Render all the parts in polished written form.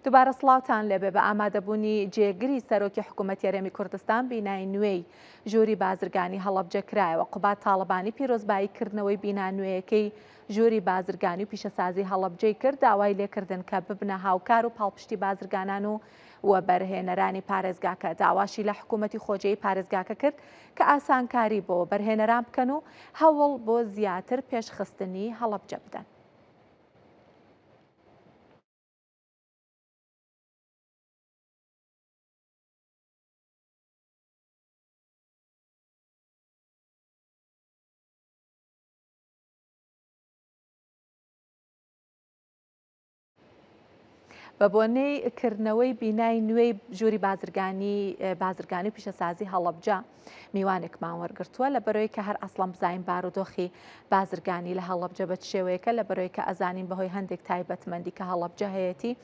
دووبارە سڵاوتان لێبێ بە ئامادەبوونی جێگری سەرۆکی حکوومەت یارێمی کوردستان بینای نوێی ژووری بازرگانی هەڵەبجە کرایەوە. قوبات تاڵبانی پیرۆزباییکردنەوەی بینا نوێیەکەی ژووری بازرگانی و پیشەسازی هەڵەبجەی کرد، داوای لێکردن کە ببنە هاوکار و پاڵپشتی بازرگانان و بەرهێنەرانی پارێزگاکە. داواشی لە حکوومەتی خۆجەی پارێزگاکە کرد کە ئاسانکاری بۆ بەرهێنەران بکەن و هەوڵ بۆ زیاتر پێشخستنی هەڵەبجە بدەن. بە بۆنەی کردنەوەی بینای نوێی ژووری بازرگانی و پیشەسازی هەڵەبجە میوانێکمان وەرگرتووە لە بەرەوەی کە هەر ئەسڵەم بزانین بارودۆخی بازرگانی لە هەڵەبجە بە شێوەیەکە، لە بەرەوەی کە ئەزانین بەهۆی هەندێک تایبەتمەندی کە هەڵەبجە هەیەی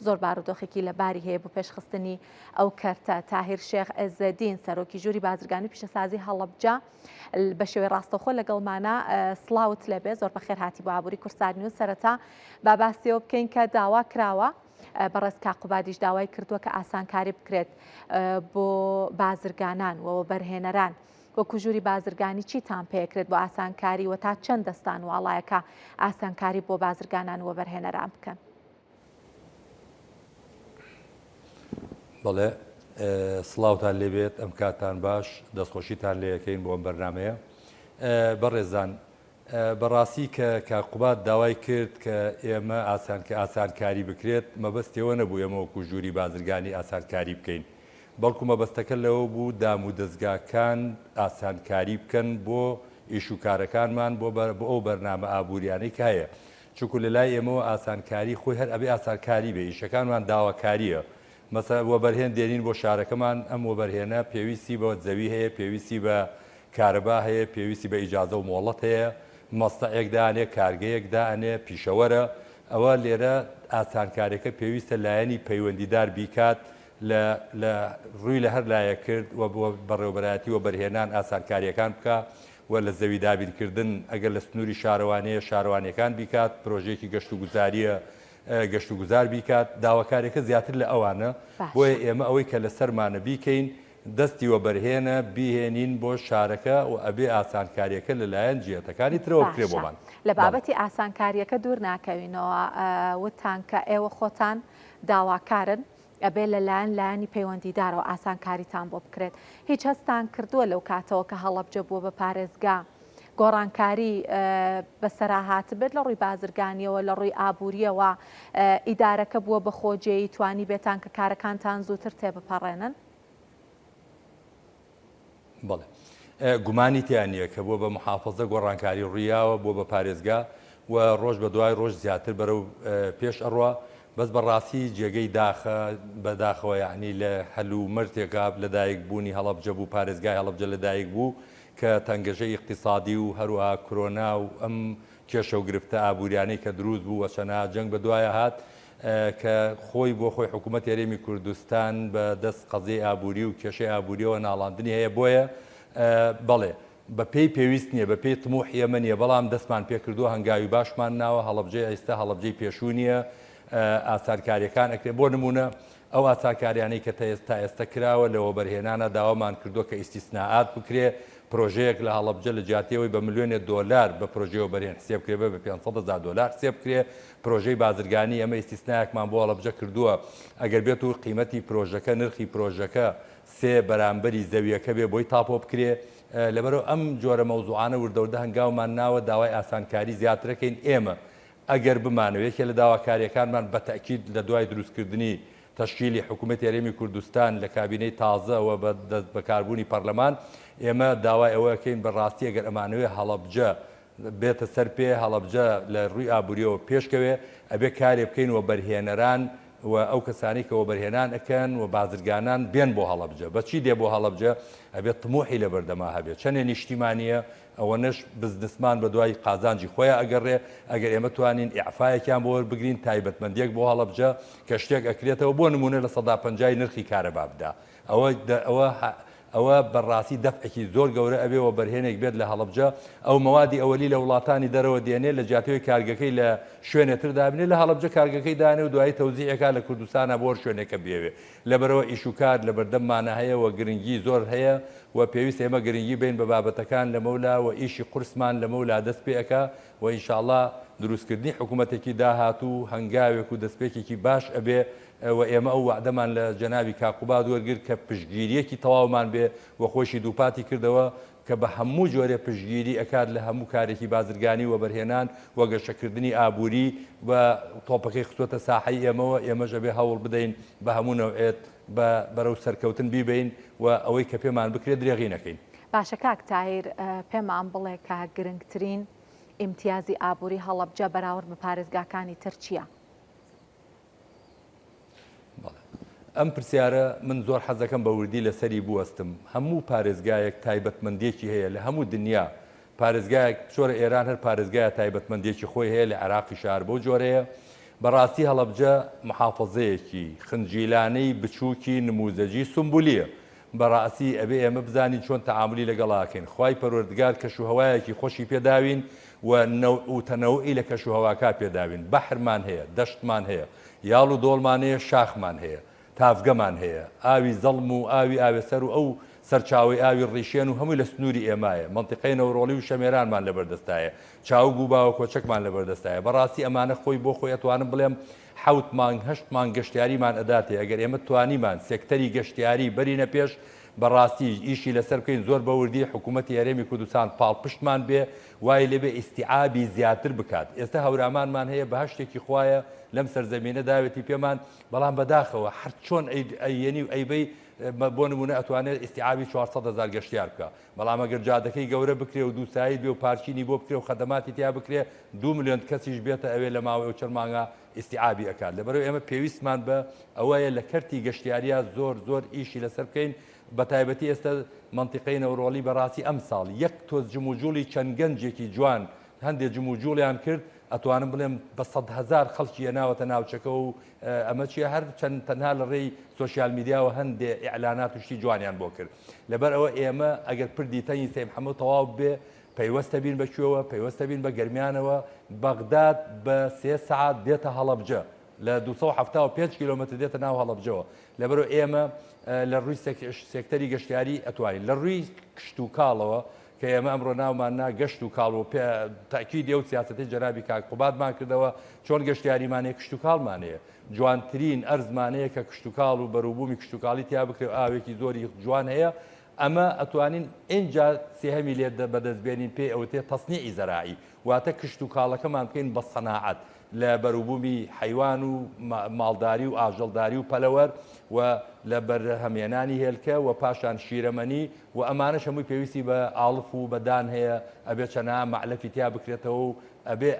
زۆر بارودۆخێکی لەباری هەیە بۆ پێشخستنی ئەو کەرتە. تاهیر شێخ عێزەدین سەرۆکی ژووری بازرگانی و پیشەسازی هەڵەبجە بە شێوەی ڕاستەوخۆ لەگەڵمانە. سڵاوت لەبێ، زۆر بەخێر هاتی بۆ ئابووری کورسانی و سەرەتا با باسیەوە بکەین کە داوا کراوە بەڕێز کاقوبادیش داوای کردووە کە ئاسانکاری بکرێت بۆ بازرگانان و بەرهێنەران. وەکو ژووری بازرگانی چیتان پێکرێت بۆ ئاسانکاری و تا چەند دەستان واڵایەکە ئاسانکاری بۆ بازرگانان و بەرهێنەران بکەن؟ بەڵێ، سڵاوتان لێبێت، ئەم کاتان باش، دەستخۆشیتان لێ یەکەین بۆ ئەم بەرنامەیە. بەڕێزان، بەڕاستی کە کاقوبات داوای کرد کە ئێمە ئاسانکاری بکرێت، مەبەستەوە نەبوو ئێمە وەکو ژووری بازرگانی ئاسانکاری بکەین، بەڵکو مەبەستەکە لەوە بوو دام و دەستگاکان ئاسانکاری بکەن بۆ ئیشوکارەکانمان بۆ ئەو بەرنامە ئابوووریانەی کە هەیە. چونکو لە لای ئێمەوە ئاسانکاری خۆی هەر ئەبێ ئاسانکاری بێ، ئیشەکانمان داواکاریە. مەسەڵەن وەبەرهێن دێنین بۆ شارەکەمان، ئەم وەبەرهێنە پێویستی بە زەوی هەیە، پێویستی بە کارەبا هەیە، پێویستی بە ئیجازە و مۆڵەت هەیە، مەستەعێک دانێ، کارگەیەک دانێ، پیشەوەرە. ئەوە لێرە ئاسانکاریەکە پێویستە لایەنی پەیوەندیدار بیکات لە ڕووی لە هەر لایە کرد و بەڕێوەبەرایەتی و بەرهێنان ئاسانکاریەکان بکە و لە زەوی دابینکردن ئەگەر لە سنووری شارەوانەیە شارەوانیەکان بیکات، پرۆژێکی گەشت و گوزاریە گەشت و گوزار بیکات. داواکاریەکە زیاتر لە ئەوانە، بۆیە ئێمە ئەوەی کە لە سەرمانە بیکەین دەستی وە بەرهێنە بیهێنین بۆ شارەکە و ئەبێ ئاسانکاریەکە لەلایەن جێتەکانی ترەوە بکرێ بۆمان. لە بابەتی ئاسانکاریەکە دوور ناکەوینەوە، وتان کە ئێوە خۆتان داواکارن، ئەبێ لایەنی پەیوەندیدارەوە ئاسانکاریتان بۆ بکرێت. هیچ هەستان کردووە لەو کاتەوە کە هەڵەبجە بووە بە پارێزگا گۆڕانکاری بەسەراهات بێت لە ڕووی بازرگانیەوە، لە ڕووی ئابوووریەوە، ئیدارەکە بووە بە خۆجێی توانی بێتان کە کارەکانتان زووتر تێبپەڕێنن؟ بەڵێ، گومانی تیان نییە کە بۆ بە محافەزە گۆڕانکاری ڕوویاوە بۆ بە پارێزگا و ڕۆژ بە دوای ڕۆژ زیاتر بەرەو پێش ئەڕوا. بەس بەڕاستی جێگەی بەداخەوە یعنی لە هەلومەرتێکا لەدایک بوونی هەڵەبجە بوو، پارێزگای هەڵەبجە لەدایک بوو کە تەنگەژەی اقتصادی و هەروەها کۆرۆنا و ئەم کێشە و گرفتە ئابوووریانەی کە دروست بوو و چەنە جەنگ بە دوایە هات کە خۆی بۆ خۆی حکوومەت یارێمی کوردستان بە دەست قەزەی ئابووری و کێشەی ئابووریەوە ناڵاندنی هەیە. بۆیە بەڵێ بە پێی پێویست نییە، بە پێی تموح ئێمە نییە، بەڵام دەستمان پێکردووە هەنگاوی باشمان ناوە. هەڵەبجەی ئێستا هەڵەبجەی پێشوو نییە، ئاسانکاریەکان ئەکرێ. بۆ نمونە ئەو ئاسانکاریانەی کە تا ئێستا کراوە لەوە بەرهێنانە داوامان کردووە کە ئیستیسناعات بکرێ، پرۆژەیەک لە هەڵەبجە لە جیاتیەوەی بە ملیۆنێ دۆلار بە پرۆژەوە بەرهێن حسێب کرێ بە 500,000 دۆلار حسێب کرێ. پرۆژەی بازرگانی ئەمە ئیستیسنایەکمان بۆ هەڵەبجە کردووە، ئەگەر بێت و قیمەتی پرۆژەکە نرخی پرۆژەکە سێ بەرامبەری زەویەکە بێ بۆی تاپۆ بکرێ. لەبەرەوە ئەم جۆرە مەوزوعانە وردەوردە هەنگاومان ناوە داوای ئاسانکاری زیاترەکەین. ئێمە ئەگەر بمانەوێت لە داواکاریەکانمان بە تەکید لە دوای دروستکردنی تەشکیلی حکوومەت یارێمی کوردستان لە کابینەی تازەوە بە بەکاربوونی پەرلەمان، ئێمە داوای ئەوەکەین بەڕاستی ئەگەر ئەمانەوێ هەڵەبجە بێتە سەر پێ، هەڵەبجە لە ڕووی ئابووریەوە پێشکەوێ، ئەبێ کارێ بکەین و بەرهێنەران و ئەو کەسانی کە وەبەرهێنان ئەکەن و بازرگانان بێن بۆ هەڵەبجە. بەچی دێ بۆ هەڵەبجە؟ ئەبێت تموحی لە بەردەما هەبێت، چەندێ نیشتیمانیە ئەوەنەش بزنسمان بە دوای قازانجی خۆیان ئەگەڕێ. ئەگەر ئێمە توانین ئیعفایەکیان بۆ وەربگرین تایبەتمەندیەک بۆ هەڵەبجە کە شتێک ئەکرێتەوە، بۆ نمونە لە 150 نرخی کارەبا بدا، ئەوە ئەوە بەڕاستی دەفعێکی زۆر گەورە ئەبێەوە بەرهێنێک بێت لە هەڵەبجە ئەو مەوادی ئەوەلی لە وڵاتانی دەرەوە دێنێت لە جیاتەوەی کارگەکەی لە شوێنێتر دابنێت لە هەڵەبجە کارگەکەی دانێ و دوایی تەوزیعەکە لە کوردستانە بۆ شوێنێکە بێوێ لەبەرەوە ئیشوکات لە بەردەممانە هەیە و گرنگی زۆر هەیە و پێویست ئێمە گرنگی بین بە بابەتەکان لە مەولا و ئیشی قورسمان لە مەولا دەست پێەکە و ئینشاءڵڵا دروستکردنی حکوومەتێکی داهاتوو هەنگاوێک و دەستپێکێکی باش ئەبێ و ئێمە ئەو وعدەمان لە جەنابی کاقوباد وەرگرت کە پشتگیریەکی تەواومان بێ و خۆشی دووپاتی کردەوە کە بە هەموو جۆرە پشتگیری ئەکات لە هەموو کارێکی بازرگانی و بەرهێنان و گەشەکردنی ئابووری و تۆپەکەی خستۆتە ساحەی ئێمەوە ئێمەش ئەبێ هەوڵ بدەین بە هەموو نەوعێت بەرەو سەرکەوتن بیبین و ئەوەی کە پێمان بکرێت درێغی نەکەین. باشە کاک تاهیر پێمان بڵێ کە گرنگترین ئیمتیازی ئابووری هەڵەبجە بەراورد بە پارێزگاکانی تر چییە؟ ئەم پرسیارە من زۆر حەزەکەم بە وردی لەسەری بوەستم هەموو پارێزگایەک تایبەتمەندێکی هەیە لە هەموو دنیا پارێزگایەک چۆرە ئێران هەر پارێزگایە تایبەتمەندێکی خۆی هەیە لە عێراقی شار بۆ جۆرەیە بەڕاستی هەڵەبجە محافەزەیەکی خنجیلانەی بچووکی نموزەجی سمبولیە بەڕاستی ئەبێ ئێمە بزانین چۆن تەعاملی لەگەڵاکەین خوای پەروەردگار کەشوهەوایەکی خۆشی پێداوین و تەنەوعی لە کەشوهەواکە پێداوین بەحرمان هەیە دەشتمان هەیە یاڵ و دۆڵمان هەیە شاخمان هەیە تافگەمان هەیە ئاوی زەڵم و ئاوی ئاوێسەر و ئەو سەرچاوی ئاوی ڕیشێن و هەمووی لە سنووری ئێمایە منتیقەی نەوڕۆڵی و شەمێرانمان لەبەردەستایە چاو و باوە کۆچەکمان لەبەردەستایە بەڕاستی ئەمانە خۆی بۆ خۆی ئەتوانم بڵێم حوت مانگ هەشت مانگ گەشتیاریمان ئەداتێ ئەگەر ئێمە توانیمان سێکتەری گەشتیاری بەرینە پێش بەڕاستی ئیشی لەسەر بکەین زۆر بەوردی حکوومەتی هەرێمی کوردستان پاڵپشتمان بێ وای لێبێ ئیستیعابی زیاتر بکات ئێستا هەورامانمان هەیە بە هەشتێکی خوایە لەم سەرزەمینە داوێتی پێمان بەڵام بەداخەوە هەر چۆن ئەیێنی و ئەیبەی بۆ نمونە ئەتوانێت ئیستیعابی 400,000 گەشتیار بکە بەڵام ئەگەر جادەکەی گەورە بکرێ و دووسایی بێ و پارچینی بۆ بکرێ و خەدەماتی تیا بکرێ 2 ملیۆن کەسیش بێتە ئەوێ لە ماوەی و چەرمانگە ئیستیعابی ئەکات لەبەرەوە ئێمە پێویستمان بە ئەوەیە لە کەرتی گەشتیاریە زۆر ئیشی لەسەر بکەین بە تایبەتی ئێستا منتیقەی نەوڕۆڵی بەڕاستی ئەم ساڵ یەک تۆز جموجوڵی چەند گەنجێکی جوان هەندێک جموجوڵیان کرد ئەتوانم بڵێم بە 100,000 خەڵکی هێناوەتە ناوچەکە و ئەمە چیە هەر چەند تەنها لە ڕێی سۆسیال میدیاوە هەندێک ئیعلانات و شتی جوانیان بۆ کرد لەبەر ئەوە ئێمە ئەگەر پردی تەنی سەی محەممەد تەواو بێ پەیوەستە بین بەکوێوە پەیوەستە بین بە گەرمیانەوە بەغداد بە 3 سعات دێتە هەڵەبجە لە 275 کیلۆمتر دێتە ناو هەڵەبجەوە لەبەرەوە ئێمە لە ڕووی سێکتەری گەشتیاری ئەتوانین لە ڕووی کشت و کاڵەوە کە ئێمە ئەمڕۆ ناوماننا گەشت و کاڵ و تاکیدی ئەو سیاسەتی جەنابی کاکوبادمان کردەوە چۆن گەشتیاریمانەیە کشت و کاڵمانەیە جوانترین ئەرزمانەیە کە کشت و کاڵ و بەرووبوومی کشت و کاڵی تیا بکرێ ئاوێکی زۆری جوان هەیە ئەمە ئەتوانین ئینجا سێهەمی لێ بەدەستبێنین پێ ئەوتێ تەسنیعی زەراعی واتە کشت و کاڵەکەمان بکەین بە سەناعەت لە بەرووبوومی حیوان و ماڵداری و ئاژەڵداری و پەلەوەر و لە بەرهەمێنانی هێلکە و پاشان شیرەمەنی و ئەمانە هەمووی پێویستی بە ئاڵف و بەدان هەیە ئەبێ چەنا مەعلەفی تیا بکرێتەوە و ئەبێ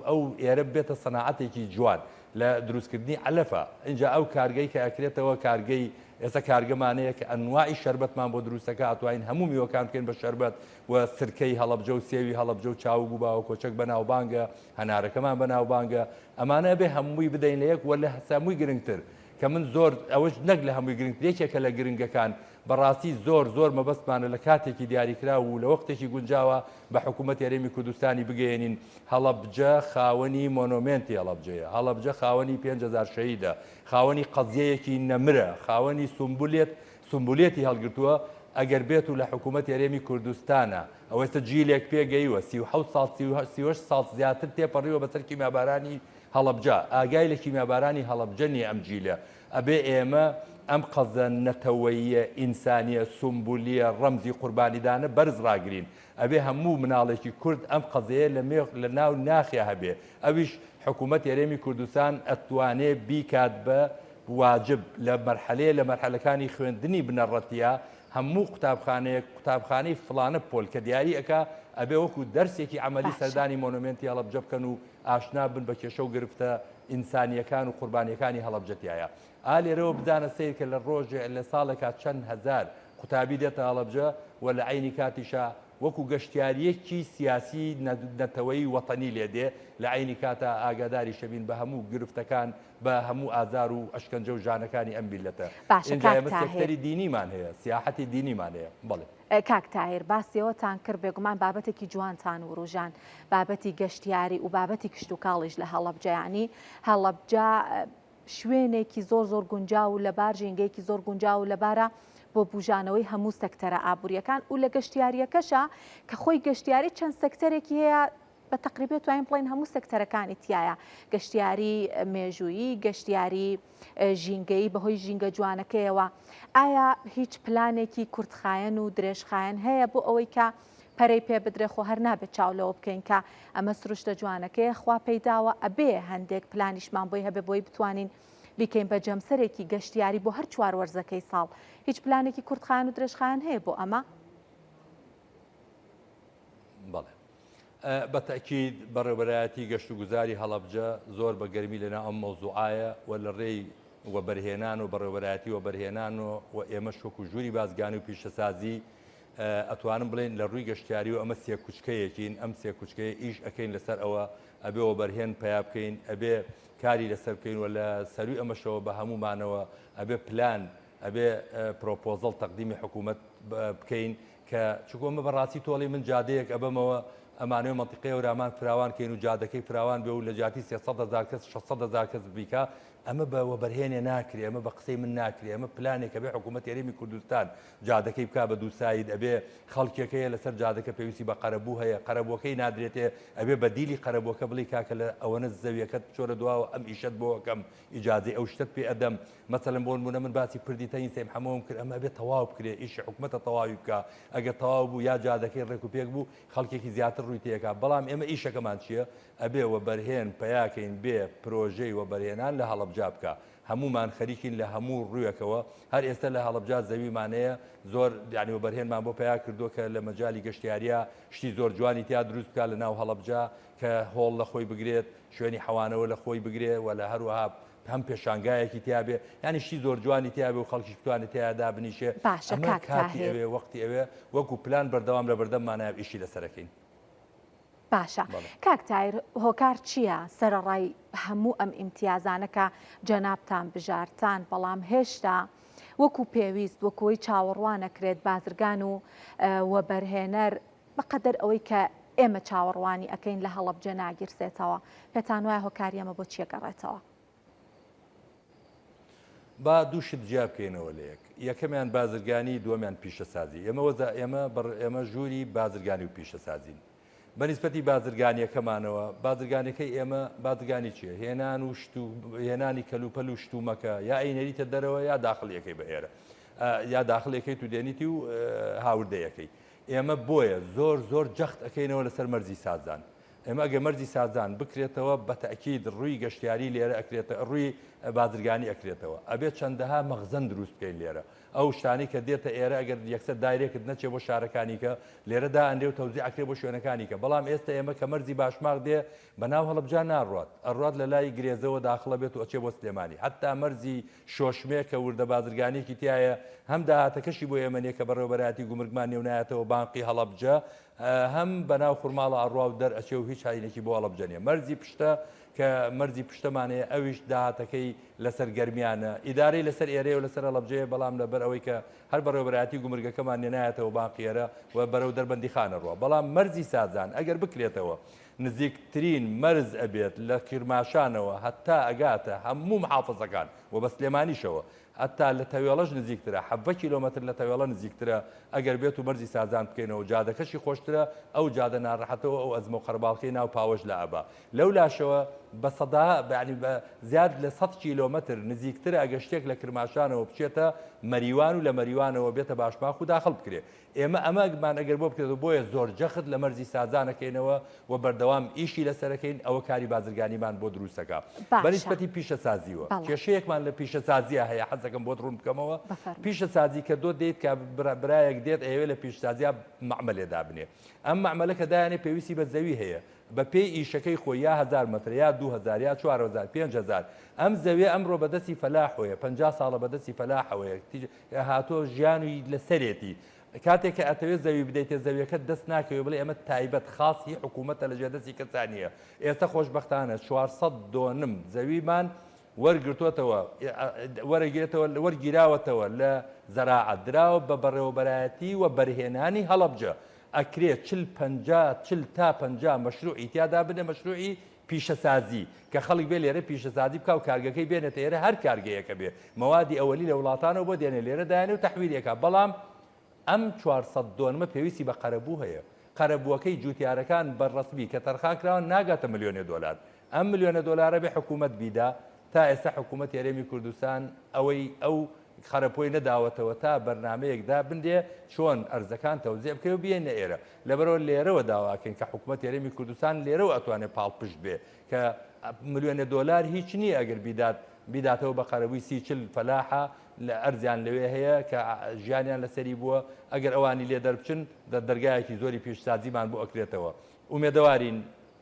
ئەو ئێرە بێتە سەناعەتێکی جوان لە دروستکردنی علەفە اینجا ئەو کارگەی کە ئەکرێتەوە کارگەی ئێستا کارگەمانەیە کە ئەنواعی شەربەتمان بۆ دروستەکە ئەتوانین هەموو میوەکان بکەین بە شەربەت و سرکەی هەڵەبجە و سێوی هەڵەبجە و چاو و باوە کۆچەک بەناوبانگە هەنارەکەمان بەناوبانگە ئەمانە بێ هەمووی بدەین لە یەک وە لە هەمووی گرنگتر کە من زۆر ئەوەش نەک لە هەمووی گرنگتر یەکێکە لە گرنگەکان بەڕاستی زۆر مەبەستمانە لە کاتێکی دیاریکرا و لە وەختێکی گونجاوە بە حکوومەت هەرێمی کوردستانی بگەێنین هەڵەبجە خاوەنی مۆنۆمنتی هەڵەبجەیە هەڵەبجە خاوەنی 5,000 شەهیدە خاوەنی قەزیەیەکی نەمرە خاوەنی سمبولێتی هەڵگرتووە ئەگەر بێت و لە حکوومەت هەرێمی کوردستانە ئەو ئێستا جیلێک پێگەیوە 37 ساڵ زیاتر تێپەڕیوە بەسەر کیمیابارانی هەڵەبجە ئاگای لە کیمیابارانی هەڵەبجە نیە ئەم جیلە ئەبێ ئێمە ئەم قەزە نەتەوەییە ئینسانیە سمبولیە ڕەمزی قوربانیدانە بەرز ڕاگرین ئەبێ هەموو مناڵێکی کورد ئەم قەزەیە لە ناو ناخیا هەبێ ئەویش حکوومەت هەرێمی کوردستان ئەتوانێ بیکات بە واجب لە مەرحەلەکانی خوێندنی بنەڕەتیە هەموو قوتابخانەی فڵانە پۆل کە دیاری ئەکا ئەبێ وەکو دەرسێکی عملی سەردانی مۆنومنتی هەڵەبجە بکەن و ئاشنا بن بە کێشە و گرفتە ئینسانیەکان و قوربانیەکانی هەڵەبجەتیایە لێرەوە بدانە سیر کە لە ڕۆژێ لە ساڵێکا چەند هەزار قوتابی دێتە هەڵەبجە و لە عینی کاتیشە وەکو گەشتیاریەکی سیاسی نەتەوەی وەتەنی لێدێ لە عینی کاتە ئاگاداری شەبین بە هەموو گرفتەکان بە هەموو ئازار و ئەشکەنجە و ژانەکانی ئەم میلەتە. اینجا ئێمە سێکتەری دینیمان هەیە، سیاحەتی دینیمان هەیە. بەڵێ کاک تاهیر باسیەوەتان کرد بێگومان بابەتێکی جوانتان و ڕۆژان بابەتی گەشتیاری و بابەتی کشت و کاڵیش لە هەڵەبجەیانی هەڵەبجە شوێنێکی زۆر گونجاو و لەبار ژینگەیەکی زۆر گونجاو و لەبارە بۆ بوژانەوەی هەموو سەکتەرە ئابوووریەکان و لە گەشتیاریەکەشە کە خۆی گەشتیاری چەند سەکتەرێکی هەیە بە تقریبێت توانین بڵین هەموو سەکتەرەکانی تایە گەشتیاری مێژوویی گەشتیاری ژینگەی بەهۆی ژینگە جوانەکەیەوە ئایا هیچ پلانێکی کورتخایەن و درێژخایەن هەیە بۆ ئەوەی کە پەرەی پێ بدرێ خۆ هەر نابێت چاولەوە بکەین کە ئەمە سروشتە جوانەکەی خوا پەیداوە ئەبێ هەندێک پلانیشمان بۆی هەبێ بۆی بتوانین بیکەین بە جەمسەرێکی گەشتیاری بۆ هەر چوار وەرزەکەی ساڵ هیچ پلانێکی کورتخایەن و درێژخایەن هەیە بۆ ئەمە؟ بەڵێ بەتەکید بەڕێوەبەرایەتی گەشت و گوزاری هەڵەبجە زۆر بە گەرمی لەنا ئەم مەوزوعایە و لە ڕێی وەبەرهێنان و بەڕێوەبەرایەتی وەبەرهێنان و ئێمە شۆک و ژووری بازرگانی و پیشەسازی ئەتوانم بڵێن لە ڕووی گەشتیاری و ئەمە سێ کوچکەیەکین ئەم سێ کوچکەیە ئیش ئەەکەین لەسەر ئەوە ئەبێ وەبەرهێن پیا بکەین ئەبێ کاری لەسەر بکەین و لە سەروی ئەمەشەوە بە هەمومانەوە ئەبێ پلان ئەبێ پرۆپۆزڵ تەقدیمی حکوومەت بکەین کە چکۆمە بەڕاستی تۆڵی من جادەیەک ئەبەمەوە ئەمانەوە منطقەی ورامان فراوان کەین و جادەکەی فراوان بێ و لە جاتی 300,000 کەس 600,000 کەس بیکە ئەمە بە وەبەرهێنێ ناکرێ ئەمە بە قسەی من ناکرێ ئەمە پلانێکە بێ حکوومەت یاریمی کوردستان جادەکەی بکا بە دووساید ئەبێ خەڵکێکەیە لەسەر جادەکە پێویستی بە قەرەبوو هەیە قەرەبووەکەی نادرێتێ ئەبێ بە دیلی قەرەبووەکە بڵی کاکە لە ئەوەنە زەویەکەت چۆرە دواوە ئەم ئیشت بۆ ئەەکەم ئیجازەی ئەو شتت پێ ئەدەم مەسەلەن بۆ نمونە من باسی پردی تەین سێم هەمووم کرد ئەمە ئەبێ تەواو بکرێ ئیشی حکوومەتە تەواوی بکە ئەگەر تەواو بوو یا جادەکەی ڕێک و پێک بوو خەڵکێکی زیاتر ڕووی تێکا بەڵام ئێمە ئیشەکەمان چییە ئەبێ وەبەرهێن پەیاکەین بێ پرۆژەی وەبەرهێنان لە هەڵەبجا بکە هەمومان خەریکین لە هەموو ڕوویەکەوە هەر ئێستا لە هەڵەبجا زەویمانەیە زۆر یعنی وەبەرهێنمان بۆ پیا کردووە کە لە مەجای گەشتیاریە شتی زۆر جوانی تیا دروست بکات لە ناو هەڵەبجا کە هۆڵ لە خۆی بگرێت شوێنی حەوانەوە لە خۆی بگرێت و لە هەروەها هەم پێشانگایەکی تیاابێ ینی شتی زۆر جوانی تیاابێ و خەڵکیش بتوانێت تیادا بنیشێ کاتی ئەوێ وەختی ئەوێ وەکو پلان بەردەوام لە بەردەممانە ئیشی لەسەرەکەین. باشە کاک تایر هۆکار چییە سەرڕای هەموو ئەم ئیمتیازانەکە جەنابتان بژارتان بەڵام هێشتا وەکو پێویست وەکوی چاوەڕوانەکرێت بازرگان و وەبەرهێنەر بەقەدەر ئەوەی کە ئێمە چاوەڕوانی ئەەکەین لە هەڵەبجە ناگیرسێتەوە پێتان وایە هۆکاری ئەمە بۆ چیە گەڕێتەوە؟ با دووشت جیا بکەینەوە لە یەکەمیان بازرگانی دووەمیان پیشەسازی ئێمە ژووری بازرگانی و پیشەسازین بەنسبەتی بازرگانیەکەمانەوە بازرگانەکەی ئێمە بازرگانی چیە هێنانی کەلوپەل و شتومەکە یا ئەینەریتە دەرەوە یا داخڵیەکەی بە ئێرە یا داخڵیەکەی تو دێنیتی و هاوردەیەکەی ئێمە بۆیە زۆر جەخت ئەەکەینەوە لەسەر مەرزی سازان ئێمە ئەگە مەرزی سازان بکرێتەوە بە تەکید ڕووی گەشتیاری لێرە ئەکرێتە ڕووی بازرگانی ئەکرێتەوە ئەبێت چەندەها مەخزن دروست بکەین لێرە ئەو شتانی کە دێتە ئێرە ئەگەر یەکسەر دایرێکت نەچێ بۆ شارەکانی کە لێرەدا ئەندێ و تەوزی ئەکرێ بۆ شوێنەکانی کە بەڵام ئێستا ئێمە کە مەرزی باشماق دێ بەناو هەڵەبجا ناڕات ئەڕات لە لای گرێزەوە داخڵە بێت و ئەچێ بۆ سلێمانی حتا مەرزی شۆشمێ کە وردە بازرگانێکی تایە هەم داهاتەکەشی بۆ ئێمەنیە کە بەڕێوەبەرایەتی گومرگمان نێونایەتەوە بانقی هەڵەبجە هەم بەناو خورماڵە ئەڕوا و دەرئەچێ و هیچ هاینێکی بۆ هەڵەبجە نیە مەرزی پشتە کە مەرزی پشتەمانەیە ئەویش داهاتەکەی لەسەر گەرمیانە ئیدارەی لەسەر ئێرەیە و لەسەر هەڵەبجەیە بەڵام لەبەر ئەوەی کە هەر بەڕێوەبەرایەتی گومرگەکەمان نێنایەتەوە بانقیێرە و بەرەو دەربەندی خانەڕوە بەڵام مەرزی سازان ئەگەر بکرێتەوە نزیکترین مەرز ئەبێت لە کرماشانەوە هەتا ئەگاتە هەموو محافزەکان و بە سلێمانیشەوە هەتا لە تەوێڵەش نزیکترە 7 کیلۆمەتر لە تەوێڵە نزیکترە ئەگەر بێت و مەرزی سازان بکەینەوە جادەکەشی خۆشترە ئەو جادە ناڕەحەتەوە ئەو ئەزمە و قەرباڵقی ناو پاوەش لە ئەبا لەو لاشەوە بە سەدا بەعنی بە زیاد لە 100 کیلۆمەتر نزیکترە ئەگە شتێک لە کرماشانەوە بچێتە مەریوان و لە مەریوانەوە بێتە باشماخ و داخڵ بکرێ ئێمە ئەمەمان ئەگەر بۆ بکرێتەوە بۆیە زۆر جەخت لە مەرزی سازانەکەینەوە و بەردەوام ئیشی لەسەرەکەین ئەوە کاری بازرگانیمان بۆ دروستەکە بەنسبەتی پیشەسازیوە کێشەیەکمان لە پیشەسازیە هەیە حەزەکەم بۆ ڕوون بکەمەوە پیشەسازی کە دۆ دێت کە برایەک دێت ئەوێ لە پیشەسازیە مەعمەلێدا بنێ ئەم مەعمەلەکە دایانێ پێویستی بە زەوی هەیە بە پێی ئیشەکەی خۆی یا 1000 متر یا 2000 یا 4000 5000 ئەم زەوێ ئەمڕۆ بەدەستی فەلاحۆیە 50 ساڵە بەدەستی فەلاحەوەیە هاتۆ ژیانی لەسەرێتی کاتێک کە ئەتەوێت زەوی بدەیتە زەویەکە دەست ناکەوێت بڵێ ئەمە تایبەت خاصی حکوومەتە لە ژێدەستی کەسانیە. ئێستا خۆشبەختانە 402 زەویمان وەرگرتووەتەوە وەرگیراوەتەوە لە زەراعەت دراوە بە بەڕێوەبەرایەتی و بەرهێنانی هەڵەبجە. ئەکرێت 40 تا 50 مەشروعی تیادا بنێ مەشروعی پیشەسازی کە خەڵک بێ لێرە پیشەسازی بکە و کارگەکەی بێنێتە ئێرە هەر کارگەیەکە بێ موادی ئەوەلی لە وڵاتانەوە بۆ دێنێ لێرە دایانێ و تەحویلێکە. بەڵام ئەم 402 پێویستی بە قەرەبوو هەیە. قەرەبووەکەی جوتیارەکان بەڕەسمی کە تەرخان کراون ناگاتە ملیۆنی دۆلار. ئەم ملیۆنە دۆلارە بێ حکوومەت بیدا تا ئێستا حکوومەت هێرێمی کوردستان ئەوەی ئەو خەرەپۆی نەداوەتەوە تا بەرنمەیەکدا بندێ چۆن ئەرزەکان تەوزیع بکەوە و بێنە ئێرە. لەبەرەوە لێرەوە داواکەین کە حکوومەت هێرێمی کوردستان لێرەوە ئەتوانێت پاڵپشت بێ کە ملیۆنە دۆلار هیچ نییە ئەگەر بیداتەوە بە قەرەبووی 30-40 فەلاحە لە ئەرزیان لەوێ هەیە کە ژیانیان لەسەری بووە ئەگەر ئەوانی لێ دەربچن دەرگایەکی زۆری پیشسازیمان بۆ ئەکرێتەوە. ئومێدەوارین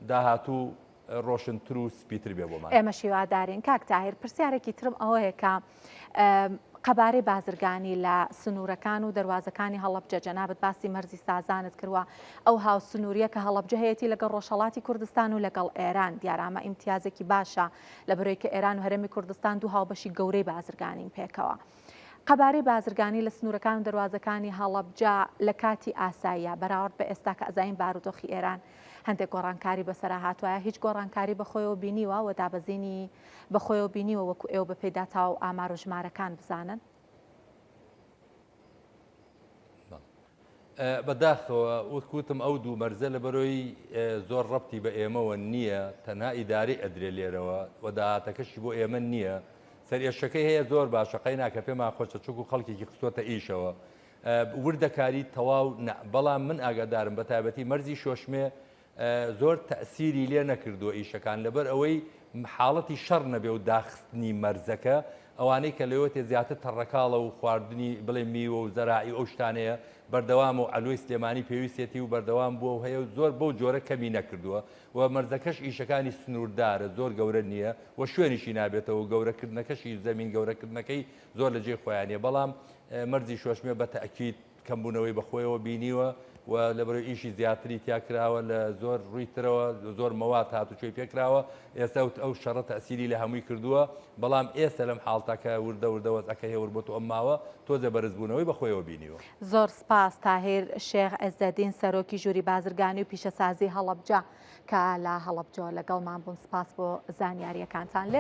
داهاتوو ڕۆشنتر و سپیتر بێ بۆمان. ئێمە شیوادارین. کاک تاهیر پرسیارێکی ترم ئەوەیە کە قەبارەی بازرگانی لە سنوورەکان و دەواازەکانی هەڵەبجە جەنابەت باسی مەرزی سازانت کردووە ئەو هاو سنووریە کە هەڵەبجە هەیەی لەگەڵ ڕۆژهەڵاتی کوردستان و لەگەڵ ئێران دیارامە ئیمتیازێکی باشە لە بەرەوەی کە ئێران و هەرێمی کوردستان دوو هاوبەشی گەورەی بازرگانین پێکەوە. قەبارەی بازرگانی لە سنوورەکان و دەواازەکانی هەڵەبجە لە کاتی ئاساییە بەراورد بە ئێستا کە ئەزاین بارودۆخی ئێران هەندێک گۆڕانکاری بەسەرا هاتووە هیچ گۆڕانکاری بەخۆیەوە بینیوە و دابەزینی بەخۆیەوە بینیوە وەکو ئێوە بە پێدا تاو ئامار و ژمارەکان بزانن. بەداخەوە وتکوتم ئەو دوو مەرزە لە بەرۆی زۆر ڕەبتی بە ئێمەوە نییە تەنها ئیداری ئەدرێ لێرەوە و داهاتەکەشی بۆ ئێمە نییە. سەرێشەکەی هەیە زۆر باشە قەیناکە پێمان خۆشە چووک و خەڵکێکی خستۆتە ئیشەوە وردەکاری تەواو بەڵام من ئاگادارم بە تایبەتی مەرزی شۆشمێ زۆر تەسیری لێ نەکردووە ئیشەکان لەبەر ئەوەی حاڵەتی شەڕ نەبێ و داخستنی مەرزەکە ئەوانەی کە لەوێتێ زیاتر تەڕەکاڵە و خواردنی بڵێ میوە و زەراعی ئەو شتانەیە بەردەوام و ئەلۆی سلێمانی پێویستێتی و بەردەوام بووە و هەیە و زۆر بەو جۆرە کەمی نەکردووە و مەرزەکەش ئیشەکانی سنووردارە زۆر گەورە نییە و شوێنیشی نابێتەوە گەورەکردنەکەشی زەمین گەورەکردنەکەی زۆر لە جێ خۆیانە بەڵام مەرزی شۆشمێ بە تەئکید کەمبوونەوەی بەخۆیەوە بینیوە و لەبەرەوەی ئیشی زیاتری تیاکراوە لە زۆر ڕوویترەوە زۆر مەوات هاتوچۆی پێکراوە ئێستا ئەو شەڕە تەسیری لە هەمووی کردووە بەڵام ئێستا لەم حاڵتەکە وردەوەزەکە هێور بۆ ئەم ماوە تۆزە بەرزبوونەوەی بەخۆیەوە بینیوە. زۆر سپاس تاهیر شێخ عەزەدین سەرۆکی ژووری بازرگانی و پیشەسازی هەڵەبجە کە لە هەڵەبجە لەگەڵمان بوون. سپاس بۆ زانیاریەکانتان.